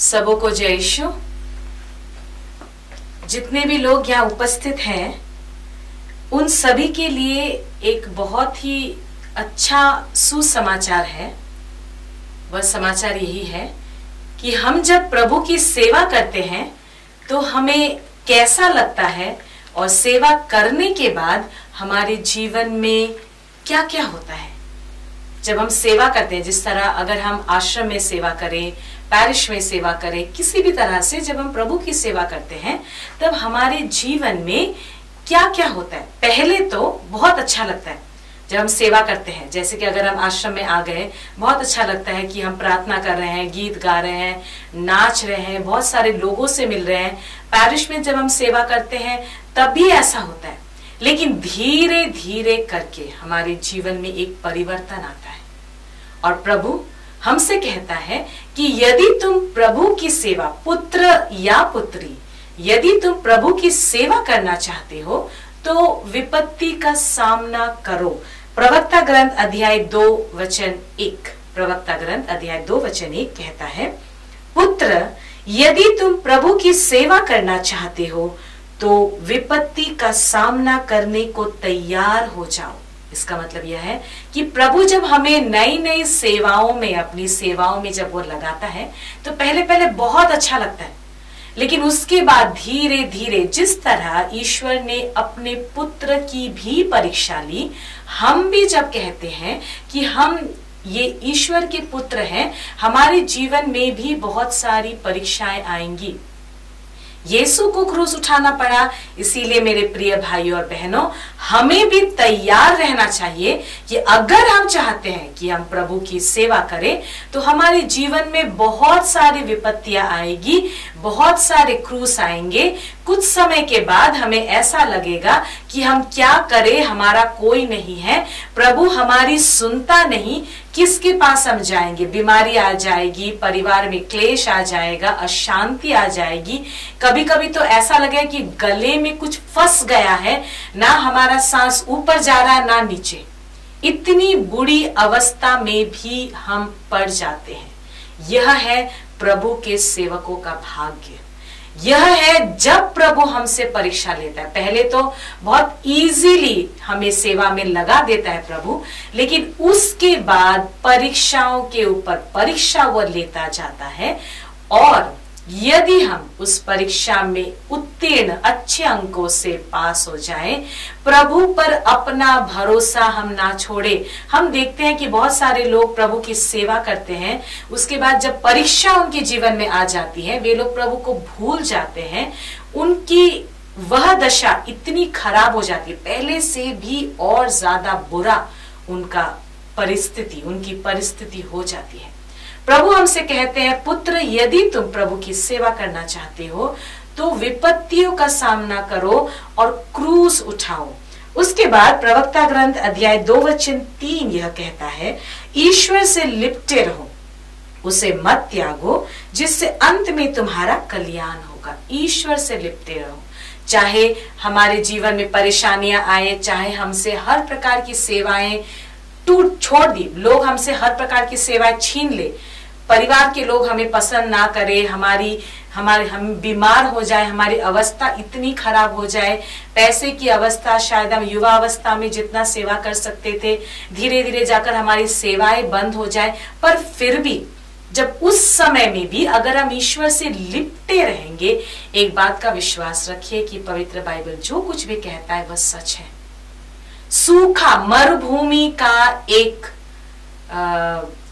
सबों को जय यीशु। जितने भी लोग यहाँ उपस्थित हैं उन सभी के लिए एक बहुत ही अच्छा सुसमाचार है। वह समाचार यही है कि हम जब प्रभु की सेवा करते हैं तो हमें कैसा लगता है और सेवा करने के बाद हमारे जीवन में क्या क्या होता है। जब हम सेवा करते हैं, जिस तरह अगर हम आश्रम में सेवा करें, पैरिश में सेवा करें, किसी भी तरह से जब हम प्रभु की सेवा करते हैं तब हमारे जीवन में क्या क्या होता है। पहले तो बहुत अच्छा लगता है जब हम सेवा करते हैं। जैसे कि अगर हम आश्रम में आ गए, बहुत अच्छा लगता है कि हम प्रार्थना कर रहे हैं, गीत गा रहे हैं, नाच रहे हैं, बहुत सारे लोगों से मिल रहे हैं। पैरिश में जब हम सेवा करते हैं तब भी ऐसा होता है, लेकिन धीरे धीरे करके हमारे जीवन में एक परिवर्तन आता है और प्रभु हमसे कहता है कि यदि तुम प्रभु की सेवा, पुत्र या पुत्री, यदि तुम प्रभु की सेवा करना चाहते हो तो विपत्ति का सामना करो। प्रवक्ता ग्रंथ अध्याय 2 वचन 1, प्रवक्ता ग्रंथ अध्याय 2 वचन 1 कहता है, पुत्र यदि तुम प्रभु की सेवा करना चाहते हो तो विपत्ति का सामना करने को तैयार हो जाओ। इसका मतलब यह है कि प्रभु जब हमें नई नई सेवाओं में, अपनी सेवाओं में जब वो लगाता है तो पहले पहले बहुत अच्छा लगता है, लेकिन उसके बाद धीरे धीरे जिस तरह ईश्वर ने अपने पुत्र की भी परीक्षा ली, हम भी जब कहते हैं कि हम ये ईश्वर के पुत्र हैं, हमारे जीवन में भी बहुत सारी परीक्षाएं आएंगी। यीशु को क्रूस उठाना पड़ा, इसीलिए मेरे प्रिय भाइयों और बहनों, हमें भी तैयार रहना चाहिए कि अगर हम चाहते हैं कि हम प्रभु की सेवा करें तो हमारे जीवन में बहुत सारी विपत्तियां आएगी, बहुत सारे क्रूस आएंगे। कुछ समय के बाद हमें ऐसा लगेगा कि हम क्या करें, हमारा कोई नहीं है, प्रभु हमारी सुनता नहीं, किसके पास हम जाएंगे। बीमारी आ जाएगी, परिवार में क्लेश आ जाएगा, अशांति आ जाएगी। कभी कभी तो ऐसा लगे कि गले में कुछ फंस गया है, ना हमारा सांस ऊपर जा रहा है ना नीचे। इतनी बुरी अवस्था में भी हम पड़ जाते हैं। यह है प्रभु के सेवकों का भाग्य। यह है जब प्रभु हमसे परीक्षा लेता है। पहले तो बहुत इजीली हमें सेवा में लगा देता है प्रभु, लेकिन उसके बाद परीक्षाओं के ऊपर परीक्षा वो लेता जाता है और यदि हम उस परीक्षा में उत्तीर्ण, अच्छे अंकों से पास हो जाएं, प्रभु पर अपना भरोसा हम ना छोड़े। हम देखते हैं कि बहुत सारे लोग प्रभु की सेवा करते हैं, उसके बाद जब परीक्षा उनके जीवन में आ जाती है, वे लोग प्रभु को भूल जाते हैं। उनकी वह दशा इतनी खराब हो जाती है, पहले से भी और ज्यादा बुरा उनकी परिस्थिति हो जाती है। प्रभु हमसे कहते हैं, पुत्र यदि तुम प्रभु की सेवा करना चाहते हो तो विपत्तियों का सामना करो और क्रूस उठाओ। उसके बाद प्रवक्ता ग्रंथ अध्याय 2 वचन 3 यह कहता है, ईश्वर से लिपटे रहो, उसे मत त्यागो, जिससे अंत में तुम्हारा कल्याण होगा। ईश्वर से लिपटे रहो। चाहे हमारे जीवन में परेशानियां आए, चाहे हमसे हर प्रकार की सेवाएं छोड़ दी, लोग हमसे हर प्रकार की सेवाएं छीन ले, परिवार के लोग हमें पसंद ना करें, हम बीमार हो जाए, हमारी अवस्था इतनी खराब हो जाए, पैसे की अवस्था, शायद हम युवा अवस्था में जितना सेवा कर सकते थे धीरे धीरे जाकर हमारी सेवाएं बंद हो जाए, पर फिर भी जब उस समय में भी अगर हम ईश्वर से लिपटे रहेंगे, एक बात का विश्वास रखिए कि पवित्र बाइबल जो कुछ भी कहता है वह सच है। सूखा मरुभूमि का एक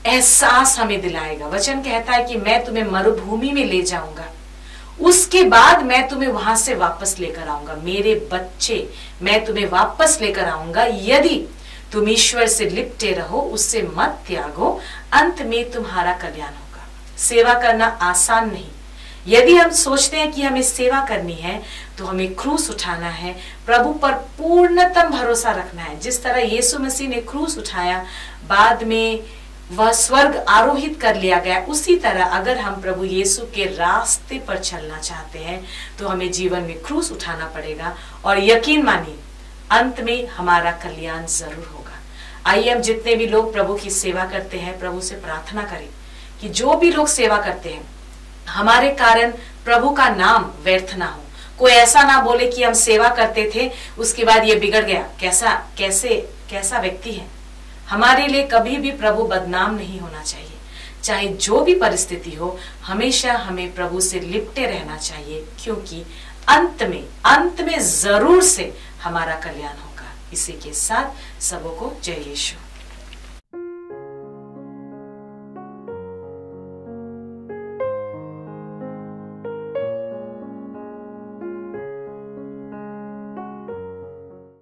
एहसास हमें दिलाएगा। वचन कहता है कि मैं तुम्हें मरुभूमि में ले जाऊंगा, उसके बाद मैं तुम्हें वहां से वापस लेकर आऊंगा। मेरे बच्चे, मैं तुम्हें वापस लेकर आऊंगा यदि तुम ईश्वर से लिपटे रहो, उससे मत त्यागो, अंत में तुम्हारा कल्याण होगा। सेवा करना आसान नहीं। यदि हम सोचते हैं कि हमें सेवा करनी है तो हमें क्रूस उठाना है, प्रभु पर पूर्णतम भरोसा रखना है। जिस तरह यीशु मसीह ने क्रूस उठाया, बाद में वह स्वर्ग आरोहित कर लिया गया, उसी तरह अगर हम प्रभु यीशु के रास्ते पर चलना चाहते हैं तो हमें जीवन में क्रूस उठाना पड़ेगा और यकीन मानिए अंत में हमारा कल्याण जरूर होगा। आइए हम जितने भी लोग प्रभु की सेवा करते हैं, प्रभु से प्रार्थना करें कि जो भी लोग सेवा करते हैं हमारे कारण प्रभु का नाम व्यर्थ ना हो। कोई ऐसा ना बोले कि हम सेवा करते थे उसके बाद ये बिगड़ गया, कैसा व्यक्ति है। हमारे लिए कभी भी प्रभु बदनाम नहीं होना चाहिए। चाहे जो भी परिस्थिति हो, हमेशा हमें प्रभु से लिपटे रहना चाहिए, क्योंकि अंत में जरूर से हमारा कल्याण होगा। इसी के साथ सबों को जय यीशु।